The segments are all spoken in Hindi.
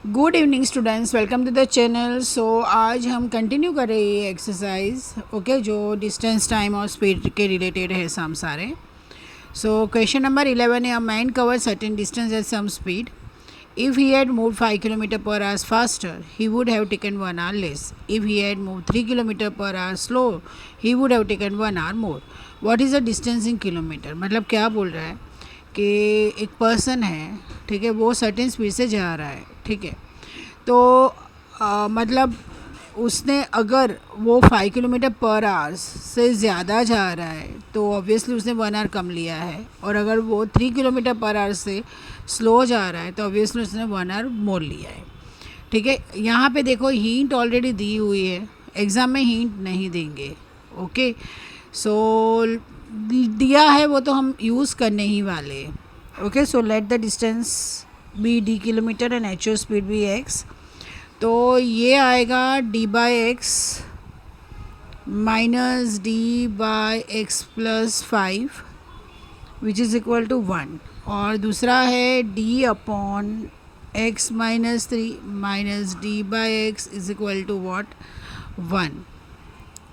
Good evening students, welcome to the channel. So आज हम कंटिन्यू कर रहे हैं एक्सरसाइज ओके जो डिस्टेंस टाइम और स्पीड के रिलेटेड है सम सारे। सो क्वेश्चन नंबर 11 है, a man cover certain distance at some speed. If he had move 5 kilometre per hour faster he would have taken 1 hour less. If he had move 3 kilometre per hour slow he would have taken 1 our more. What is the distance in kilometre? मतलब क्या बोल रहा है कि एक पर्सन है, ठीक है, वो सर्टेन स्पीड से जा रहा है, ठीक है। तो मतलब उसने अगर वो 5 किलोमीटर पर आवर्स से ज़्यादा जा रहा है तो ऑब्वियसली उसने 1 आवर कम लिया है, और अगर वो 3 किलोमीटर पर आवर से स्लो जा रहा है तो ऑब्वियसली उसने 1 आवर मोर लिया है, ठीक है। यहाँ पे देखो हिंट ऑलरेडी दी हुई है, एग्ज़ाम में हिंट नहीं देंगे, ओके। सो दिया है वो तो हम यूज़ करने ही वाले, okay. So let the distance be d kilometre and h speed be x. तो ये आएगा d by x minus D by x plus 5 which is equal to 1, और दूसरा है डी upon x minus 3 minus D by x is equal to what 1,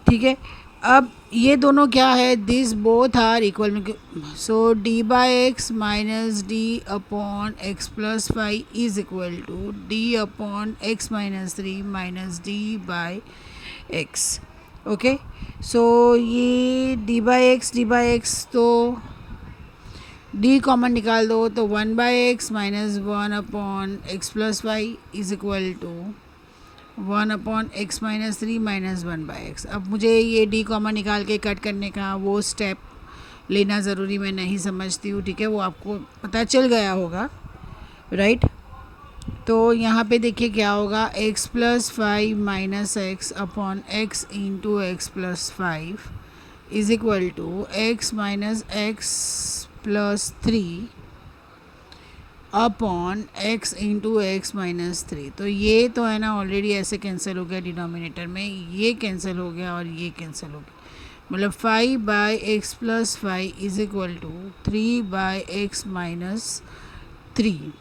ठीक है। अब ये दोनों क्या है, this both are equal. So d by x minus d upon x plus 5 is equal to D upon x minus 3 minus D by X, okay. So ये डी बाई एक्स तो डी कॉमन निकाल दो तो 1/x minus 1 upon x plus 5 is equal to 1/x-3 minus 1/x। अब मुझे ये डी कॉमन निकाल के कट करने का वो स्टेप लेना ज़रूरी मैं नहीं समझती हूँ, ठीक है, वो आपको पता चल गया होगा, राइट। तो यहाँ पे देखिए क्या होगा, x plus 5 minus x upon x into x plus 5 is equal to x minus x plus 3 upon x into x minus 3। तो ये तो है ना ऑलरेडी ऐसे कैंसिल हो गया, डिनोमिनेटर में ये कैंसिल हो गया और ये कैंसिल हो गया, मतलब 5/x plus 5 is equal to 3/x minus 3,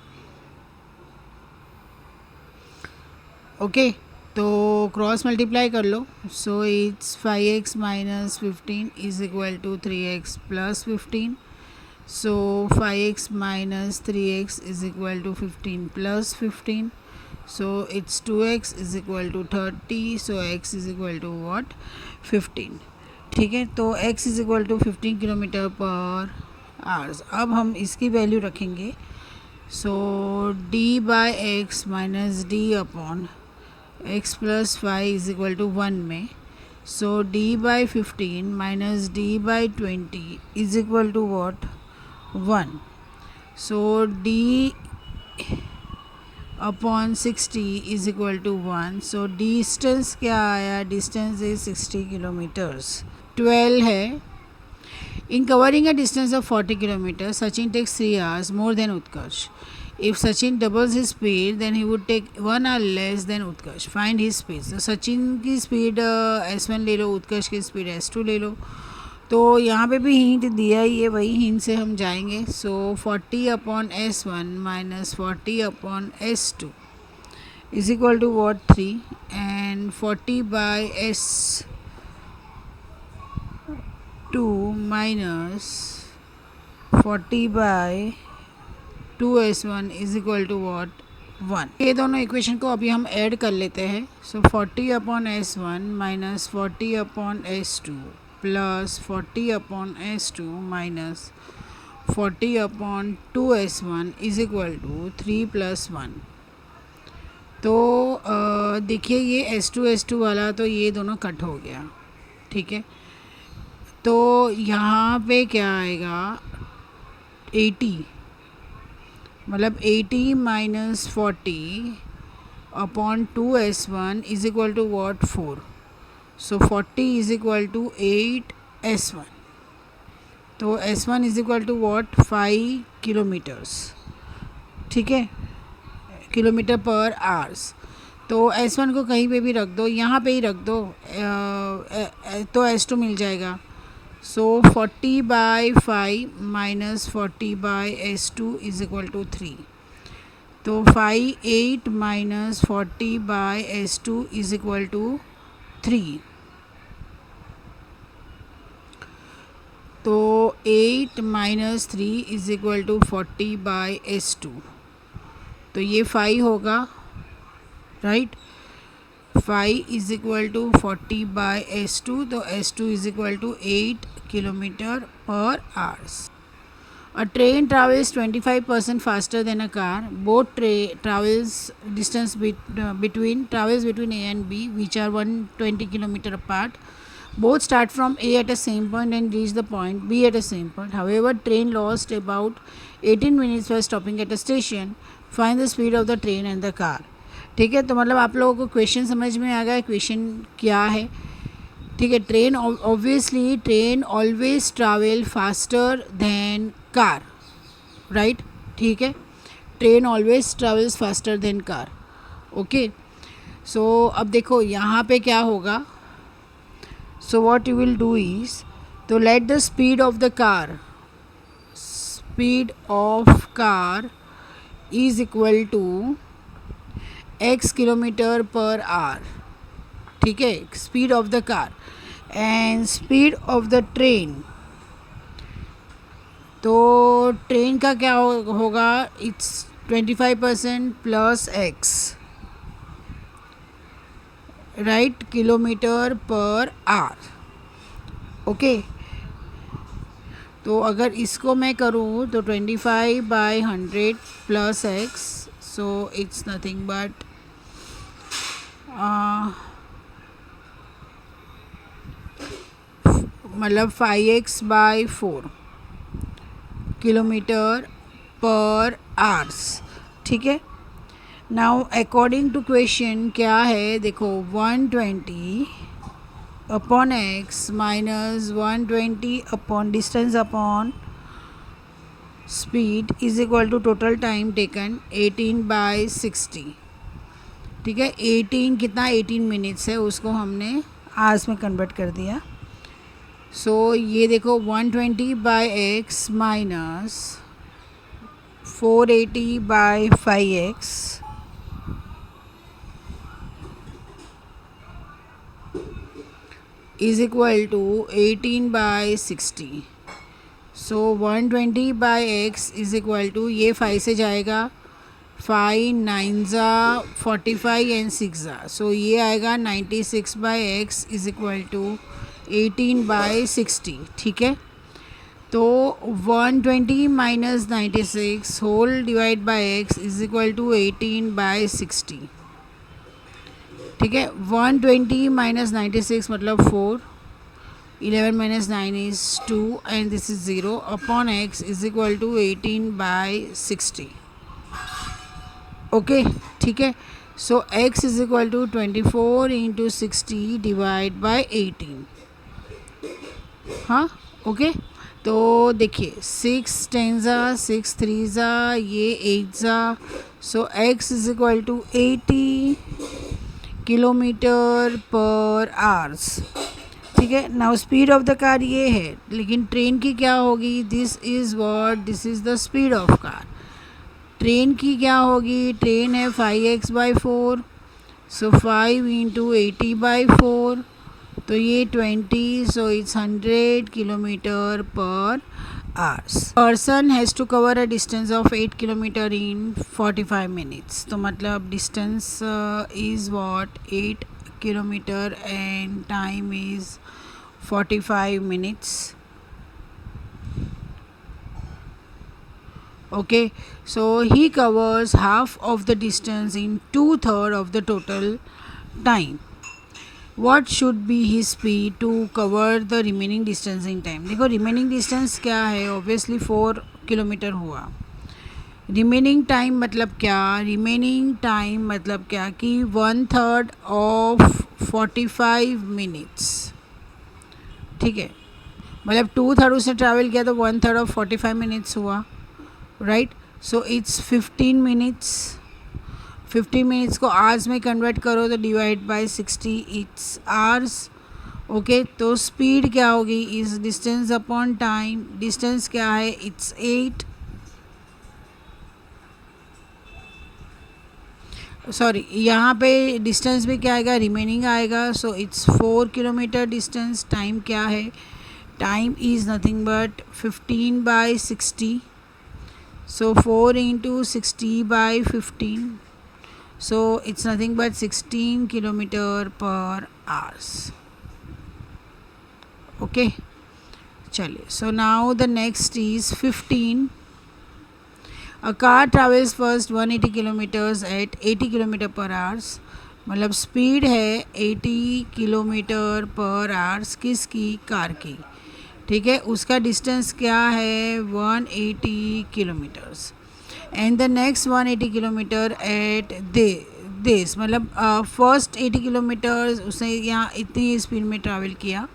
okay. तो क्रॉस मल्टीप्लाई कर लो। So it's 5x minus 15 is equal to 3x plus 15। So 5x minus 3x is equal to 15 plus 15. So it's 2x is equal to 30. So x is equal to what? 15, ठीक है। तो x is equal to 15 kilometre per hours. अब हम इसकी वैल्यू रखेंगे। सो d by x minus d upon x plus 5 is equal to 1 में। सो d by 15 minus d by 20 is equal to what 1। सो d upon 60 is equal to 1। सो डिस्टेंस क्या आया, डिस्टेंस इज 60 किलोमीटर्स। 12 है, in covering a distance of 40 kilometre Sachin takes 3 hours more than Utkarsh. If Sachin doubles his speed then he would take 1 hour less than Utkarsh, find his speed. तो सचिन की स्पीड S1 ले लो, उत्कर्ष की स्पीड S2 ले लो। तो यहाँ पे भी हिंट दिया ही है, वही हिंट से हम जाएंगे। So 40/S1 minus 40/S2 is equal to what 3, and 40/S2 minus 40/2S1 is equal to what 1। ये दोनों इक्वेशन को अभी हम ऐड कर लेते हैं। So 40/S1 minus 40/S2 plus 40/S2 minus 40/2S1 is equal to 3 plus 1। तो देखिए ये S2 वाला तो ये दोनों कट हो गया, ठीक है। तो यहाँ पे क्या आएगा 80, मतलब 80 minus 40/2S1 is equal to what 4। So 40 is equal to 8S1। तो S1 is equal to what 5 kilometres, ठीक है, किलोमीटर पर आवर्स। तो S1 को कहीं पे भी रख दो, यहाँ पे ही रख दो, तो S2 मिल जाएगा। So 40/5 minus 40/S2 is equal to 3। तो 8 minus 40 by S2 is equal to 3। तो 8 minus 3 is equal to 40 by S2, तो ये 5 होगा, right. 5 is equal to 40 by S2, तो S2 is equal to 8 kilometre per hours. A train travels 25% faster than a car. Both travels distance between A and B, which are 120 kilometer apart. Both start from A at the same point and reach the point B at the same point. However, train lost about 18 minutes while stopping at a station. Find the speed of the train and the car. ठीक है, तो मतलब आप लोगों को क्वेश्चन समझ में आ गया क्वेश्चन क्या है। ठीक है, train obviously train always travel faster than car, right. ठीक है, train always travels faster than car. Okay, so अब देखो यहाँ पे क्या होगा। So what you will do is, तो let the speed of car is equal to x kilometre per hour. ठीक है, speed of the car and speed of the train, तो ट्रेन का क्या होगा, it's 25% plus x, right, kilometre per our. Okay, तो अगर इसको मैं करूँ तो 25 by 100 plus x, so it's nothing but मतलब 5x by 4 kilometre per hours. ठीक है, नाउ अकॉर्डिंग टू क्वेश्चन क्या है, देखो 120 upon x minus 120 upon distance upon speed is equal to total time taken 18 by 60। ठीक है, 18 कितना, 18 मिनट्स है, उसको हमने आवर्स में कन्वर्ट कर दिया। सो ये देखो 120 by x minus 480 by 5x is equal to 18 by 60। So 120 by x is equal to, ये 5 से जाएगा, 5 9 ज़ा 45 एंड 6 ज़ा, सो ये आएगा 96 by x is equal to 18 by 60। ठीक है, तो 120 minus 96 whole divide by x is equal to 18 by 60। ठीक है, 120 माइनस 96 मतलब 4, 11 minus 9 is 2 and this is 0 upon x is equal to 18 by 60। Okay, ठीक है, so x is equal to 24 into 60 divide by 18। हाँ, ओके, तो देखिए 6 10 ज़ा 6 3 ज़ा, ये 8 ज़ा, so x is equal to 80 kilometre per hours. ठीक है, now speed of the car ये है, लेकिन ट्रेन की क्या होगी, this is the speed of car. Train की क्या होगी, ट्रेन है 5x by 4, so 5 into 80 by 4, तो ये 20, so it's 100 kilometre per hours. Person has to cover a distance of 8 kilometre in 45 minutes, तो मतलब distance is what 8 kilometre and time is 45 minutes. Okay, so he covers half of the distance in 2/3 of the total time. What should be his speed to cover the remaining distance in time? देखो remaining distance क्या है, obviously 4 किलोमीटर हुआ। remaining time मतलब क्या, remaining time मतलब क्या कि 1/3 of 45 minutes। ठीक है, मतलब 2/3 उसने ट्रैवल किया तो 1/3 of 45 minutes हुआ, right. So it's 15 minutes. 15 minutes को आवर्स में कन्वर्ट करो तो divide by 60 it's hours. Okay, तो स्पीड क्या होगी, इस डिस्टेंस अपॉन टाइम, डिस्टेंस क्या है, इट्स 8 सॉरी यहाँ पे डिस्टेंस भी क्या आएगा, रिमेनिंग आएगा. So it's 4 kilometre distance. Time क्या है, time is nothing but 15/60. So 4 into 60/15. So it's nothing but 16 kilometre per hours. Okay, चलिए. So now the next is 15. A car travels first 180 kilometers at 80 kilometre per hours. मतलब स्पीड है 80 किलोमीटर पर आवर्स किसकी, कार की. ठीक है, उसका डिस्टेंस क्या है, 180 kilometres. And the next 180 kilometre at this, मतलब फर्स्ट 80 किलोमीटर्स उसने यहाँ इतनी स्पीड में ट्रैवल किया.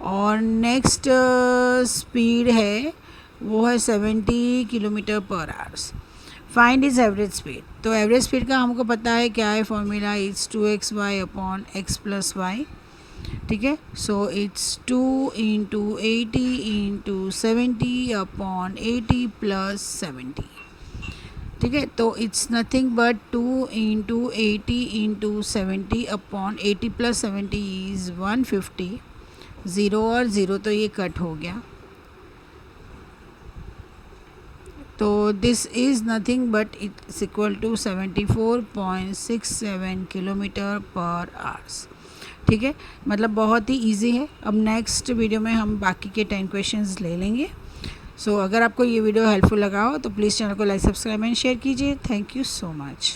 और नेक्स्ट स्पीड है वो है 70 kilometre per hours. Find is average speed. तो एवरेज स्पीड का हमको पता है क्या है, formula it's 2xy upon x plus y. ठीक है, so it's 2 into 80 into 70 upon 80 plus 70. ठीक है, तो it's nothing but 2 into 80 into 70 upon 80 plus 70 is 150. 0 और 0 तो ये कट हो गया. तो this is nothing but it's equal to 74.67 kilometre per hours. ठीक है, मतलब बहुत ही इजी है. अब नेक्स्ट वीडियो में हम बाकी के 10 क्वेश्चंस ले लेंगे. सो अगर आपको ये वीडियो हेल्पफुल लगा हो तो प्लीज़ चैनल को लाइक, सब्सक्राइब एंड शेयर कीजिए. Thank you so much.